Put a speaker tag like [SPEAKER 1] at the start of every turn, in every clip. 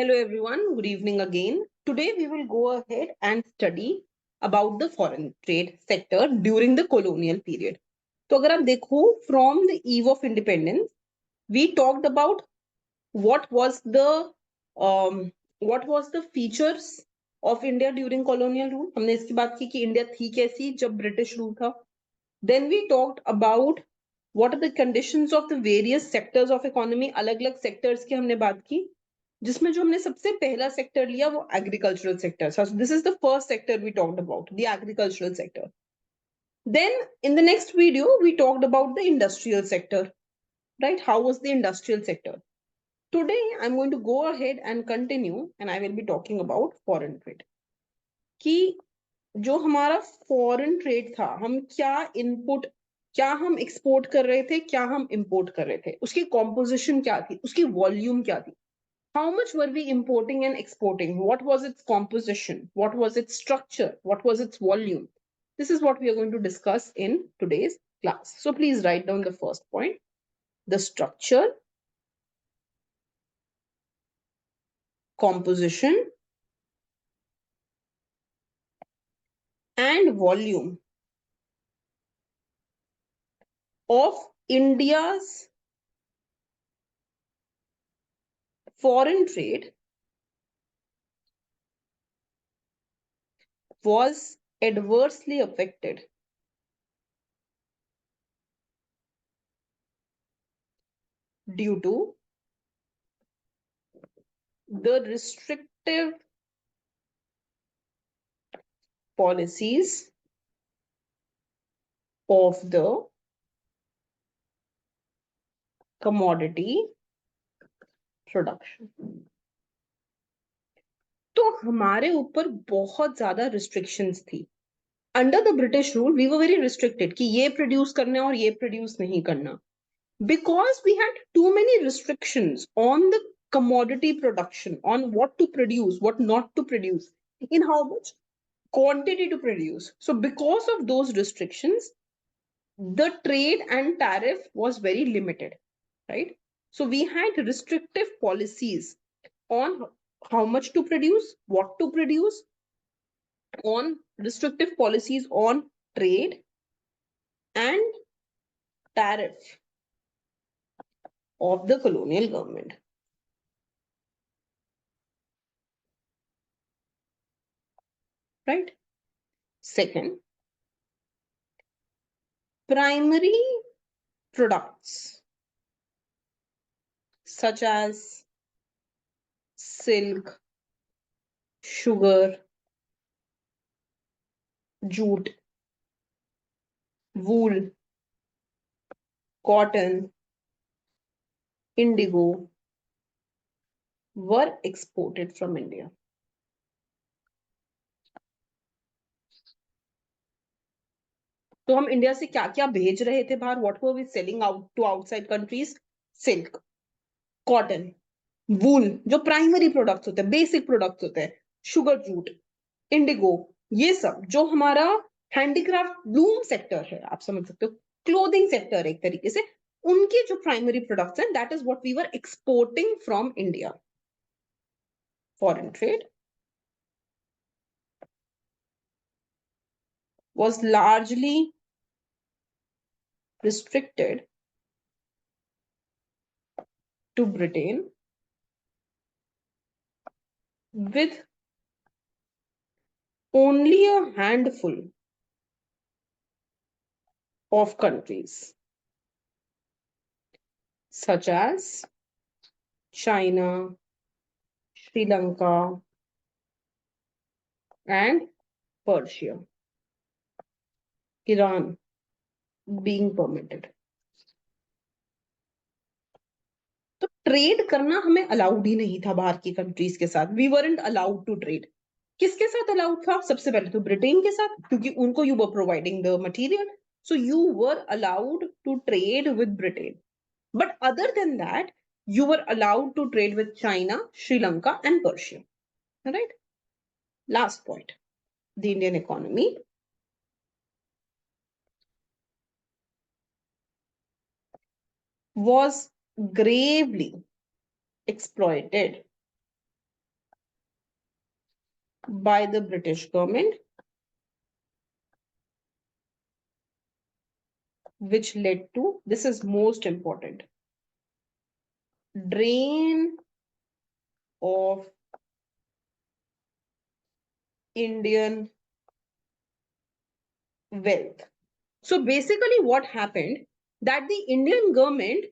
[SPEAKER 1] Hello everyone, good evening again. Today we will go ahead and study about the foreign trade sector during the colonial period. तो अगर आप देखो from the eve of independence, we talked about what was the um, what was the features of India during colonial rule. हमने इसकी बात की कि India थी कैसी जब ब्रिटिश रूल था. Then we talked about what are the conditions of the various sectors of economy. अलग अलग sectors की हमने बात की, जिसमें जो हमने सबसे पहला सेक्टर लिया वो एग्रीकल्चरल सेक्टर था. This is the first sector we talked about, the agricultural sector. Then in the next video we talked about the industrial sector, right? How was the industrial sector? Today I'm going to go ahead and continue and I will be talking about foreign trade. कि जो हमारा foreign trade था, हम क्या input, क्या हम export कर रहे थे, क्या हम इंपोर्ट कर रहे थे, उसकी कॉम्पोजिशन क्या थी, उसकी वॉल्यूम क्या थी. How much were we importing and exporting? What was its composition? What was its structure? What was its volume? This is what we are going to discuss in today's class. So please write down the first point. The structure, composition, and volume of India's foreign trade was adversely affected due to the restrictive policies of the commodity production. तो हमारे ऊपर बहुत ज्यादा restrictions थी. Under the British rule we were very restricted कि ये produce करना है और ये प्रोड्यूस नहीं करना, because we had too many restrictions on the commodity production, on what to produce, what not to produce, in how much quantity to produce. So because of those restrictions, the trade and tariff was very limited, right? So we had restrictive policies on how much to produce, what to produce, on restrictive policies on trade and tariff of the colonial government. Right? Second, primary products such as silk, sugar, jute, wool, cotton, indigo were exported from India. तो हम India से क्या क्या भेज रहे थे बाहर? What were we selling out to outside countries? Silk, cotton, wool, जो प्राइमरी प्रोडक्ट्स होते हैं, बेसिक प्रोडक्ट्स होते हैं, शुगर, जूट, इंडिगो, ये सब जो हमारा हैंडीक्राफ्ट ब्लूम सेक्टर है, आप समझ सकते हो, क्लोथिंग सेक्टर एक तरीके से, उनके जो प्राइमरी प्रोडक्ट्स हैं, that is what we were exporting from India. Foreign trade was largely restricted to Britain, with only a handful of countries such as China, Sri Lanka, and Persia, Iran being permitted. तो trade करना हमें allowed ही नहीं था बाहर की countries के साथ. We weren't allowed to trade. किसके साथ अलाउड था? सबसे पहले तो ब्रिटेन के साथ, क्योंकि उनको you were providing the material, so you were allowed to trade with Britain. But other than that you were allowed to trade with China, Sri Lanka, and Persia. Right? Last point. The Indian economy was gravely exploited by the British government, which led to, this is most important, drain of Indian wealth. So basically what happened, that the Indian government,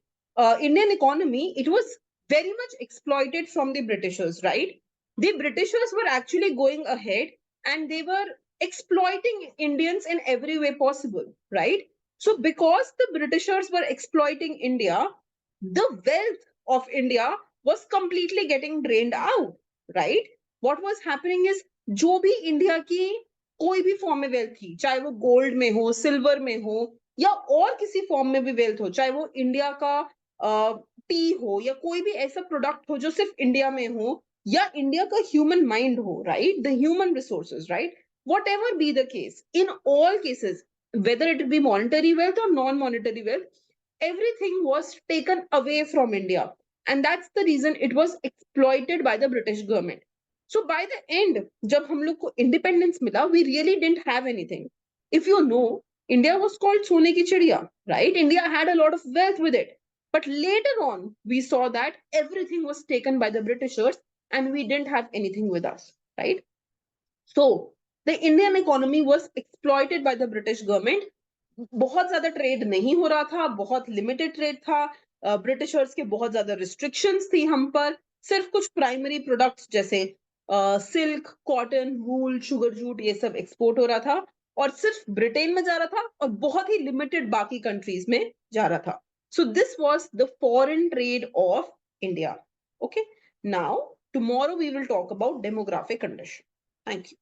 [SPEAKER 1] Indian economy, it was very much exploited from the Britishers, right? The Britishers were actually going ahead and they were exploiting Indians in every way possible, right? So because the Britishers were exploiting India, the wealth of India was completely getting drained out, right? What was happening is, जो भी India की कोई भी form में wealth थी, चाहे वो gold में हो, सिल्वर में हो, या और किसी फॉर्म में भी वेल्थ हो, चाहे वो इंडिया का टी हो या कोई भी ऐसा प्रोडक्ट हो जो सिर्फ इंडिया में हो, या इंडिया का ह्यूमन माइंड हो, right, the human resources, right, what ever be the case, in all cases, whether it be monetary wealth or non-monetary wealth, everything was taken away from India. And that's the reason it was exploited by the British government. So by the end, जब हम लोग को independence मिला, we really didn't have anything. If you know, India was called सोने की चिड़िया, right? India had a lot of wealth with it. But later on, we saw that everything was taken by the Britishers and we didn't have anything with us, right? So the Indian economy was exploited by the British government. बहुत ज्यादा trade नहीं हो रहा था, बहुत limited trade था, Britishers के बहुत ज्यादा रिस्ट्रिक्शंस थी हम पर, सिर्फ कुछ प्राइमरी प्रोडक्ट्स जैसे सिल्क, कॉटन, वूल, शुगर जूट, ये सब एक्सपोर्ट हो रहा था और सिर्फ ब्रिटेन में जा रहा था और बहुत ही लिमिटेड बाकी कंट्रीज में जा रहा था. So this was the foreign trade off India. Okay, now tomorrow we will talk about demographic condition. Thank you.